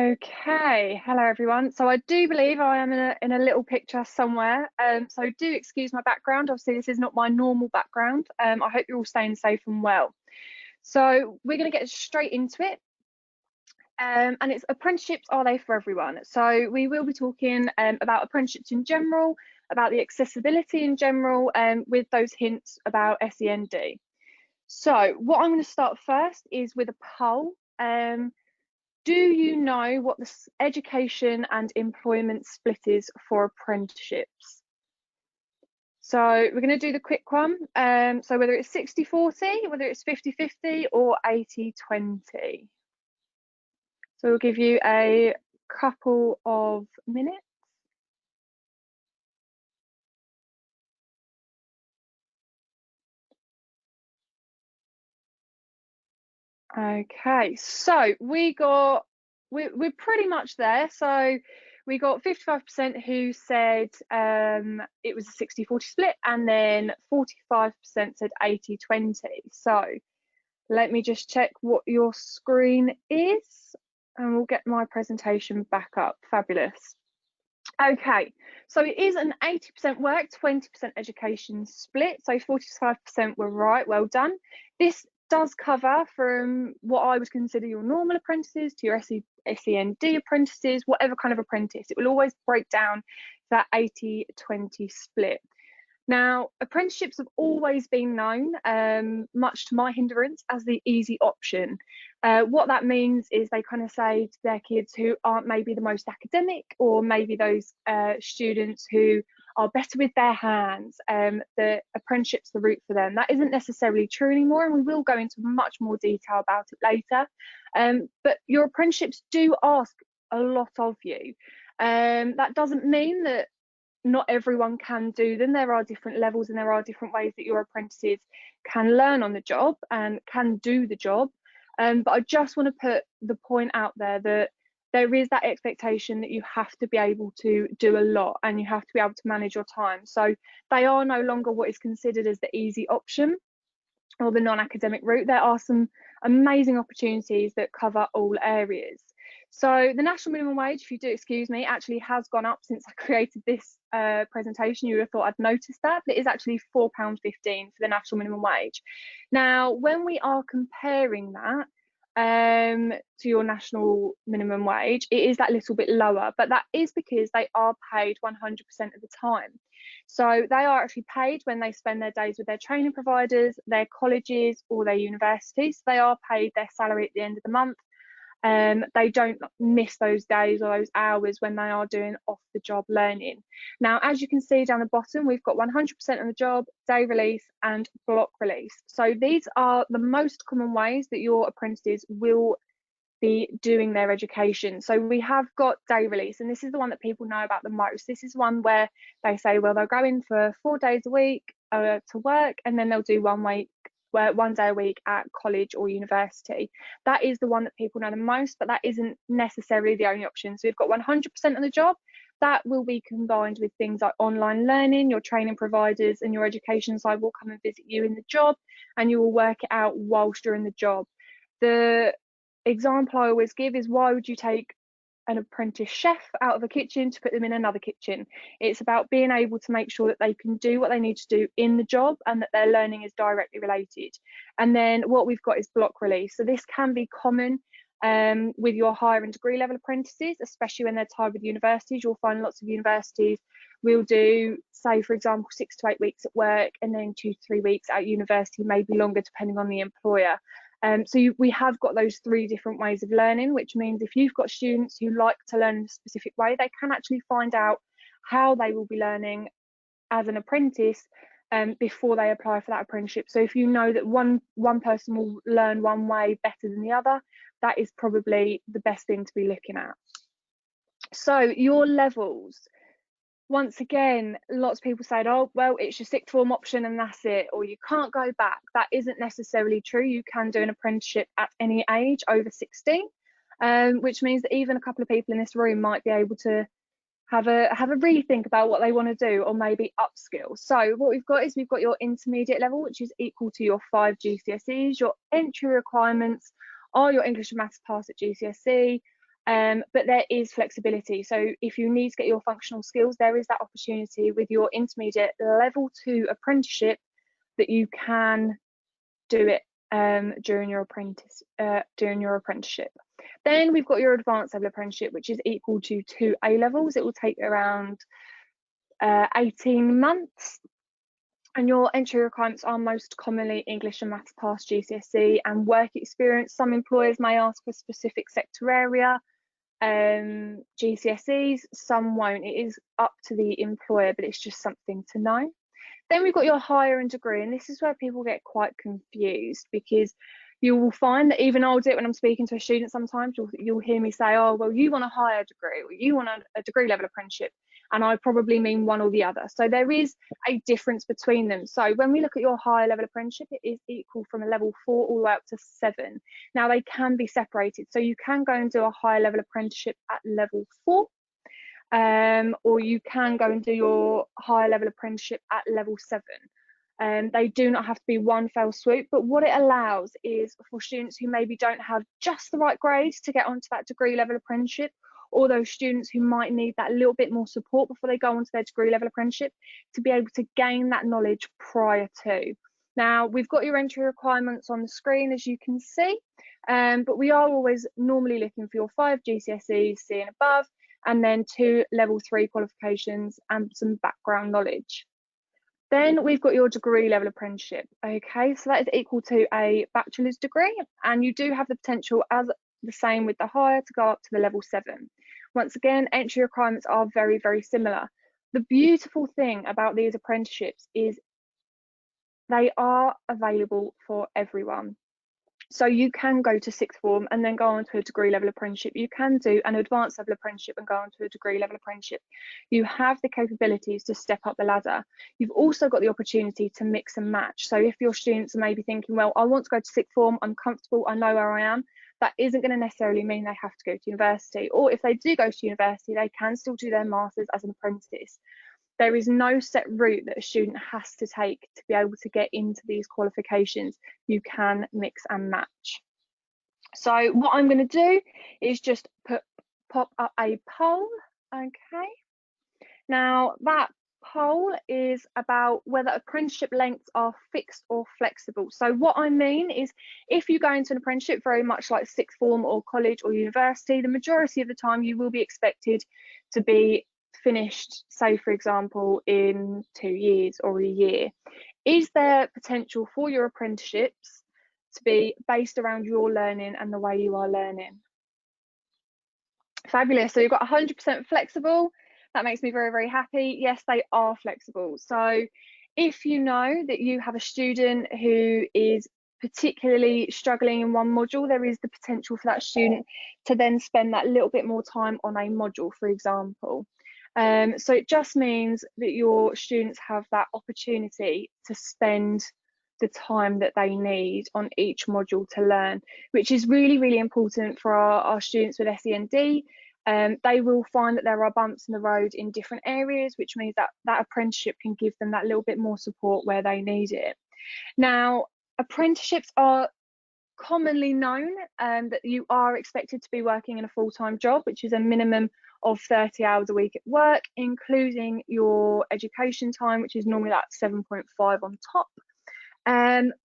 Okay, hello everyone. So I do believe I am in a little picture somewhere. So do excuse my background. Obviously, this is not my normal background. I hope you're all staying safe and well. So we're going to get straight into it. And it's apprenticeships, are they for everyone? So we will be talking about apprenticeships in general, about the accessibility in general, with those hints about SEND. So what I'm going to start first is with a poll. Do you know what the education and employment split is for apprenticeships? So we're going to do the quick one. So whether it's 60-40, whether it's 50-50 or 80-20. So we'll give you a couple of minutes. Okay, so we're pretty much there. So we got 55% who said it was a 60-40 split, and then 45% said 80-20. So let me just check what your screen is, and we'll get my presentation back up. Fabulous. Okay, so it is an 80% work, 20% education split. So 45% were right, well done. This does cover from what I would consider your normal apprentices to your SEND apprentices, whatever kind of apprentice. It will always break down that 80-20 split. Now, apprenticeships have always been known, much to my hindrance, as the easy option. What that means is they kind of say to their kids who aren't maybe the most academic, or maybe those students who are better with their hands, the apprenticeship's the route for them. That isn't necessarily true anymore, and we will go into much more detail about it later. But your apprenticeships do ask a lot of you. That doesn't mean that not everyone can do them. There are different levels and there are different ways that your apprentices can learn on the job and can do the job. But I just want to put the point out there that there is that expectation that you have to be able to do a lot and you have to be able to manage your time. So they are no longer what is considered as the easy option or the non-academic route. There are some amazing opportunities that cover all areas. So the national minimum wage, if you do excuse me, actually has gone up since I created this presentation. You would have thought I'd noticed that, but it is actually £4.15 for the national minimum wage. Now, when we are comparing that to your national minimum wage, it is that little bit lower, but that is because they are paid 100% of the time. So they are actually paid when they spend their days with their training providers, their colleges or their universities. They are paid their salary at the end of the month. They don't miss those days or those hours when they are doing off-the-job learning. Now, as you can see down the bottom, we've got 100% on the job, day release and block release. So these are the most common ways that your apprentices will be doing their education. So we have got day release, and this is the one that people know about the most. This is one where they say, well, they'll go in for 4 days a week to work, and then they'll do 1 day a week at college or university. That is the one that people know the most, but that isn't necessarily the only option. So we've got 100% on the job. That will be combined with things like online learning. Your training providers and your education side will come and visit you in the job, and you will work it out whilst you're in the job. The example I always give is, why would you take an apprentice chef out of a kitchen to put them in another kitchen? It's about being able to make sure that they can do what they need to do in the job and that their learning is directly related. And then what we've got is block release. So this can be common with your higher and degree level apprentices, especially when they're tied with universities. You'll find lots of universities will do, say, for example, 6 to 8 weeks at work and then 2 to 3 weeks at university, maybe longer depending on the employer. We have got those 3 different ways of learning, which means if you've got students who like to learn in a specific way, they can actually find out how they will be learning as an apprentice before they apply for that apprenticeship. So if you know that one person will learn one way better than the other, that is probably the best thing to be looking at. So your levels. Once again, lots of people said, oh, well, it's your sixth form option and that's it, or you can't go back. That isn't necessarily true. You can do an apprenticeship at any age over 16, which means that even a couple of people in this room might be able to have a rethink about what they want to do, or maybe upskill. So what we've got is we've got your intermediate level, which is equal to your 5 GCSEs. Your entry requirements are your English and Maths pass at GCSE, But there is flexibility. So if you need to get your functional skills, there is that opportunity with your intermediate level 2 apprenticeship that you can do it during your apprenticeship. Then we've got your advanced level apprenticeship, which is equal to 2 A levels. It will take around 18 months. And your entry requirements are most commonly English and Maths past GCSE and work experience. Some employers may ask for specific sector area, GCSEs, some won't. It is up to the employer, but it's just something to know. Then we've got your higher and degree, and this is where people get quite confused, because you will find that even I'll do it when I'm speaking to a student sometimes. You'll hear me say, oh, well, you want a higher degree, or you want a degree level apprenticeship, and I probably mean one or the other. So there is a difference between them. So when we look at your higher level apprenticeship, it is equal from a level 4 all the way up to 7. Now they can be separated, so you can go and do a higher level apprenticeship at level 4. Or you can go and do your higher level apprenticeship at level 7. They do not have to be one fell swoop, but what it allows is for students who maybe don't have just the right grades to get onto that degree level apprenticeship, or those students who might need that little bit more support before they go onto their degree level apprenticeship, to be able to gain that knowledge prior to. Now, we've got your entry requirements on the screen, as you can see, but we are always normally looking for your 5 GCSEs, C and above, and then 2 level 3 qualifications and some background knowledge. Then we've got your degree level apprenticeship. Okay, so that is equal to a bachelor's degree, and you do have the potential, as the same with the higher, to go up to the level 7. Once again, entry requirements are very, very similar. The beautiful thing about these apprenticeships is they are available for everyone. So you can go to sixth form and then go on to a degree level apprenticeship. You can do an advanced level apprenticeship and go on to a degree level apprenticeship. You have the capabilities to step up the ladder. You've also got the opportunity to mix and match. So if your students are maybe thinking, well, I want to go to sixth form, I'm comfortable, I know where I am, that isn't going to necessarily mean they have to go to university. Or if they do go to university, they can still do their masters as an apprentice. There is no set route that a student has to take to be able to get into these qualifications. You can mix and match. So what I'm going to do is just pop up a poll. Okay. Now that poll is about whether apprenticeship lengths are fixed or flexible. So what I mean is, if you go into an apprenticeship very much like sixth form or college or university, the majority of the time you will be expected to be finished, say for example, in 2 years or a year. Is there potential for your apprenticeships to be based around your learning and the way you are learning? Fabulous. So you've got 100% flexible. That makes me very, very happy. Yes, they are flexible. So if you know that you have a student who is particularly struggling in one module, there is the potential for that student to then spend that little bit more time on a module, for example. So it just means that your students have that opportunity to spend the time that they need on each module to learn, which is really, really important for our students with SEND. They will find that there are bumps in the road in different areas, which means that that apprenticeship can give them that little bit more support where they need it. Now, apprenticeships are commonly known that you are expected to be working in a full-time job, which is a minimum of 30 hours a week at work, including your education time, which is normally like 7.5 on top.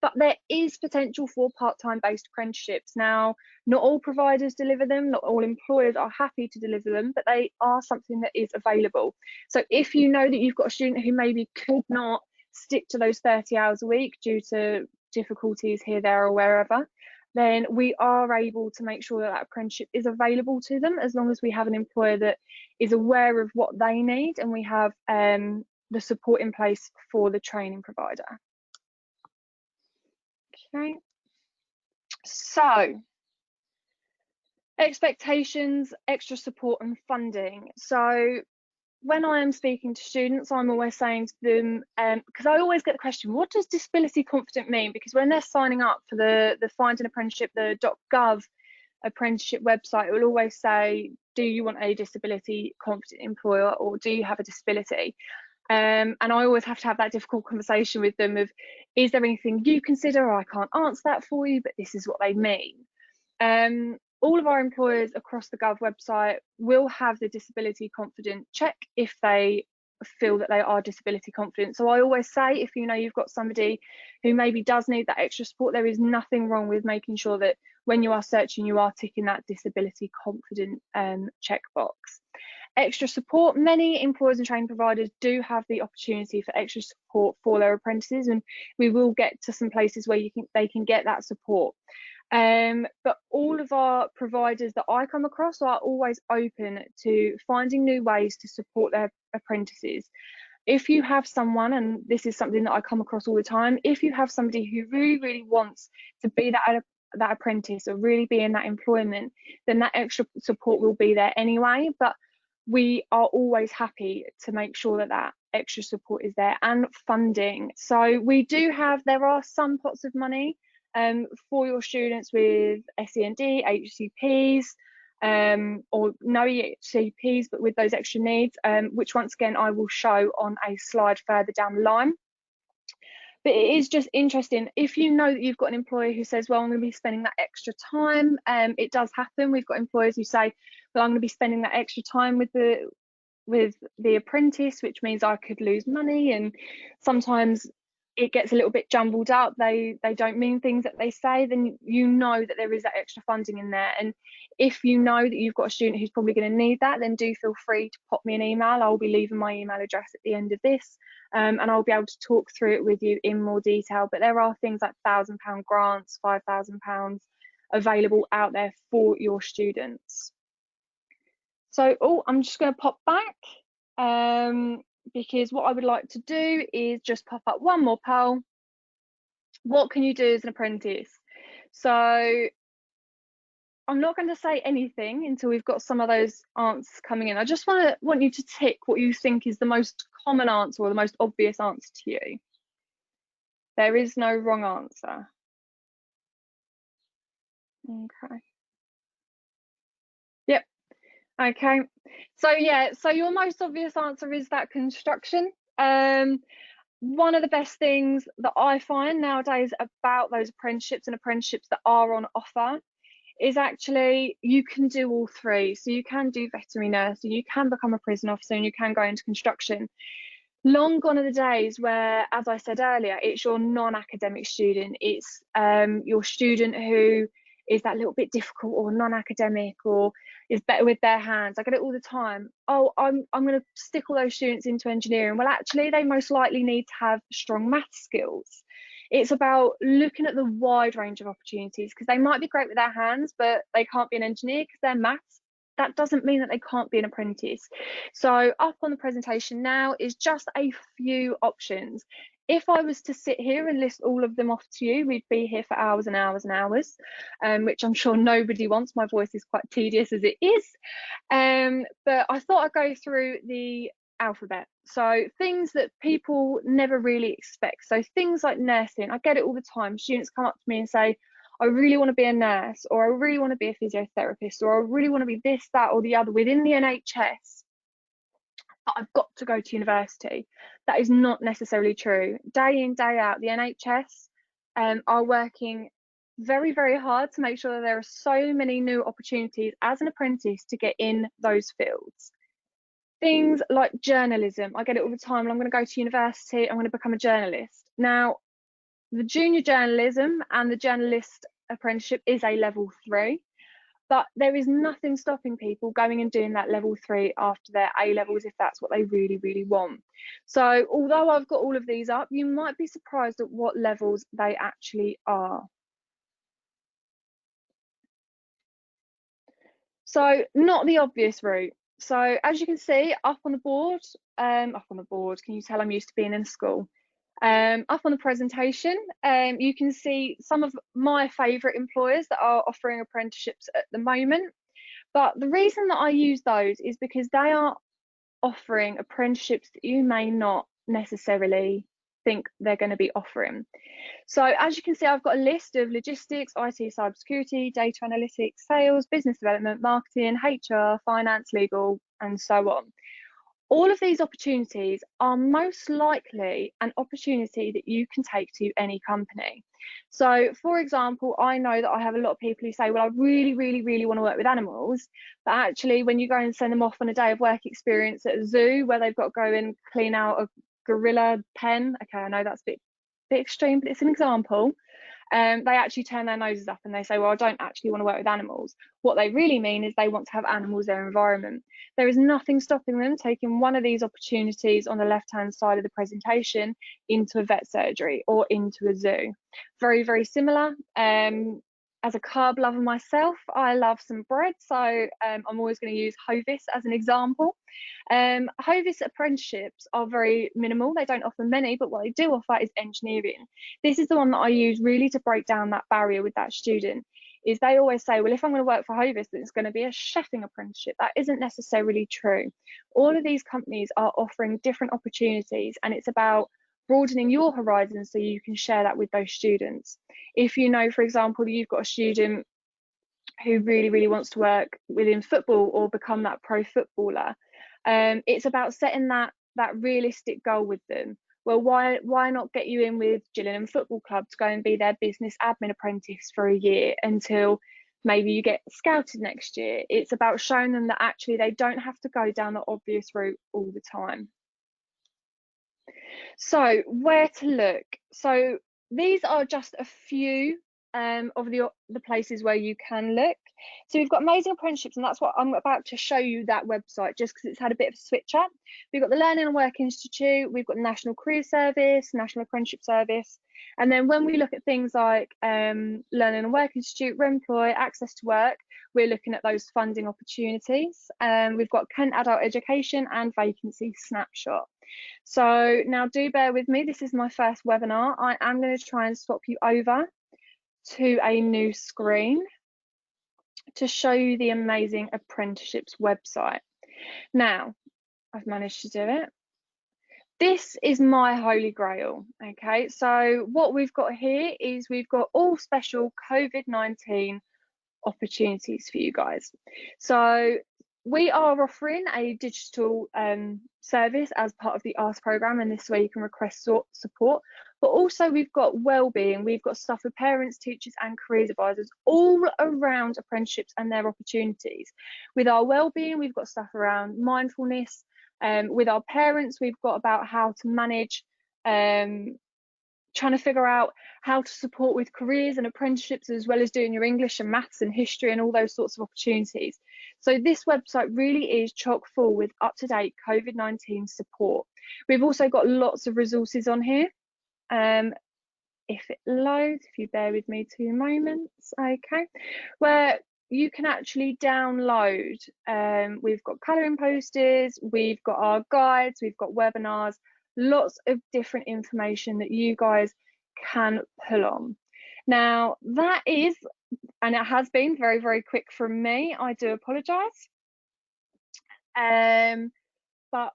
But there is potential for part-time based apprenticeships. Now, not all providers deliver them, not all employers are happy to deliver them, but they are something that is available. So if you know that you've got a student who maybe could not stick to those 30 hours a week due to difficulties here, there or wherever, then we are able to make sure that that apprenticeship is available to them, as long as we have an employer that is aware of what they need and we have the support in place for the training provider. Okay, so expectations, extra support and funding. So when I am speaking to students, I'm always saying to them, because I always get the question, what does disability confident mean? Because when they're signing up for the Find an Apprenticeship, the .gov apprenticeship website, it will always say, do you want a disability confident employer, or do you have a disability? And I always have to have that difficult conversation with them of, is there anything you consider? I can't answer that for you, but this is what they mean. all of our employers across the Gov website will have the disability confident check if they feel that they are disability confident. So I always say, if you know you've got somebody who maybe does need that extra support, there is nothing wrong with making sure that when you are searching, you are ticking that disability confident checkbox. Extra support, many employers and training providers do have the opportunity for extra support for their apprentices, and we will get to some places where they can get that support. But all of our providers that I come across are always open to finding new ways to support their apprentices. If you have someone, and this is something that I come across all the time, if you have somebody who really wants to be that apprentice or really be in that employment, then that extra support will be there anyway. But we are always happy to make sure that that extra support is there, and funding. So there are some pots of money for your students with SEND, HCPs, or no HCPs, but with those extra needs, which once again I will show on a slide further down the line. But it is just interesting, if you know that you've got an employer who says, well, I'm going to be spending that extra time. It does happen. We've got employers who say, well, I'm going to be spending that extra time with the apprentice, which means I could lose money, and sometimes it gets a little bit jumbled up. They don't mean things that they say. Then you know that there is that extra funding in there, and if you know that you've got a student who's probably going to need that, then do feel free to pop me an email. I'll be leaving my email address at the end of this, and I'll be able to talk through it with you in more detail. But there are things like £1,000 grants, £5,000 available out there for your students. So, I'm just going to pop back because what I would like to do is just pop up one more poll. What can you do as an apprentice? So I'm not going to say anything until we've got some of those answers coming in. I just want you to tick what you think is the most common answer or the most obvious answer to you. There is no wrong answer. Okay. Yep. Okay. So yeah, so your most obvious answer is that construction. One of the best things that I find nowadays about those apprenticeships and apprenticeships that are on offer is actually you can do all three. So you can do veterinary nursing, you can become a prison officer, and you can go into construction. Long gone are the days where, as I said earlier, it's your non-academic student, it's your student who is that little bit difficult or non-academic or is better with their hands. I get it all the time. Oh, I'm going to stick all those students into engineering. Well, actually, they most likely need to have strong math skills. It's about looking at the wide range of opportunities, because they might be great with their hands, but they can't be an engineer because they're maths. That doesn't mean that they can't be an apprentice. So up on the presentation now is just a few options. If I was to sit here and list all of them off to you, we'd be here for hours and hours and hours, which I'm sure nobody wants. My voice is quite tedious as it is. But I thought I'd go through the alphabet. So things that people never really expect. So things like nursing, I get it all the time. Students come up to me and say, I really want to be a nurse, or I really want to be a physiotherapist, or I really want to be this, that, or the other within the NHS, but I've got to go to university. That is not necessarily true. Day in, day out, the NHS are working very, very hard to make sure that there are so many new opportunities as an apprentice to get in those fields. Things like journalism, I get it all the time. I'm going to go to university, I'm going to become a journalist. Now, the junior journalism and the journalist apprenticeship is a level 3, but there is nothing stopping people going and doing that level 3 after their A levels if that's what they really want. So although I've got all of these up, you might be surprised at what levels they actually are. So not the obvious route. So as you can see up on the board, can you tell I'm used to being in school? Up on the presentation, you can see some of my favourite employers that are offering apprenticeships at the moment. But the reason that I use those is because they are offering apprenticeships that you may not necessarily think they're going to be offering. So as you can see, I've got a list of logistics, IT, cybersecurity, data analytics, sales, business development, marketing, HR, finance, legal, and so on. All of these opportunities are most likely an opportunity that you can take to any company. So, for example, I know that I have a lot of people who say, well, I really, really, really want to work with animals. But actually, when you go and send them off on a day of work experience at a zoo where they've got to go and clean out a gorilla pen, okay, I know that's a bit extreme, but it's an example. They actually turn their noses up and they say, well, I don't actually want to work with animals. What they really mean is they want to have animals in their environment. There is nothing stopping them taking one of these opportunities on the left-hand side of the presentation into a vet surgery or into a zoo. Very, very similar. As a carb lover myself, I love some bread, so I'm always going to use Hovis as an example. Hovis apprenticeships are very minimal. They don't offer many, but what they do offer is engineering. This is the one that I use really to break down that barrier with that student. Is they always say, well, if I'm going to work for Hovis, then it's going to be a chefing apprenticeship. That isn't necessarily true. All of these companies are offering different opportunities, and it's about broadening your horizons so you can share that with those students. If you know, for example, you've got a student who really, really wants to work within football or become that pro footballer, it's about setting that realistic goal with them. Well, why not get you in with Gillingham Football Club to go and be their business admin apprentice for a year until maybe you get scouted next year? It's about showing them that actually they don't have to go down the obvious route all the time. So where to look? So these are just a few of the places where you can look. So we've got Amazing Apprenticeships, and that's what I'm about to show you, that website, just because it's had a bit of a switch up. We've got the Learning and Work Institute, we've got National Career Service, National Apprenticeship Service. And then when we look at things like Learning and Work Institute, Remploy, Access to Work, we're looking at those funding opportunities. We've got Kent Adult Education and Vacancy Snapshot. So now do bear with me, this is my first webinar. I am going to try and swap you over to a new screen to show you the Amazing Apprenticeships website. Now, I've managed to do it. This is my holy grail, okay? So what we've got here is we've got all special COVID-19 opportunities for you guys. So we are offering a digital service as part of the ASK programme, and this is where you can request support. But also we've got wellbeing, we've got stuff for parents, teachers and careers advisors all around apprenticeships and their opportunities. With our wellbeing, we've got stuff around mindfulness. With our parents, we've got about how to manage trying to figure out how to support with careers and apprenticeships, as well as doing your English and maths and history and all those sorts of opportunities. So this website really is chock full with up-to-date COVID-19 support. We've also got lots of resources on here. If it loads, if you bear with me 2 moments, okay, where you can actually download. We've got colouring posters, we've got our guides, we've got webinars, lots of different information that you guys can pull on. Now that is, and it has been very, very quick from me, I do apologise, but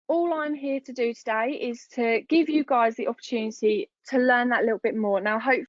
all I'm here to do today is to give you guys the opportunity to learn that little bit more. Now hopefully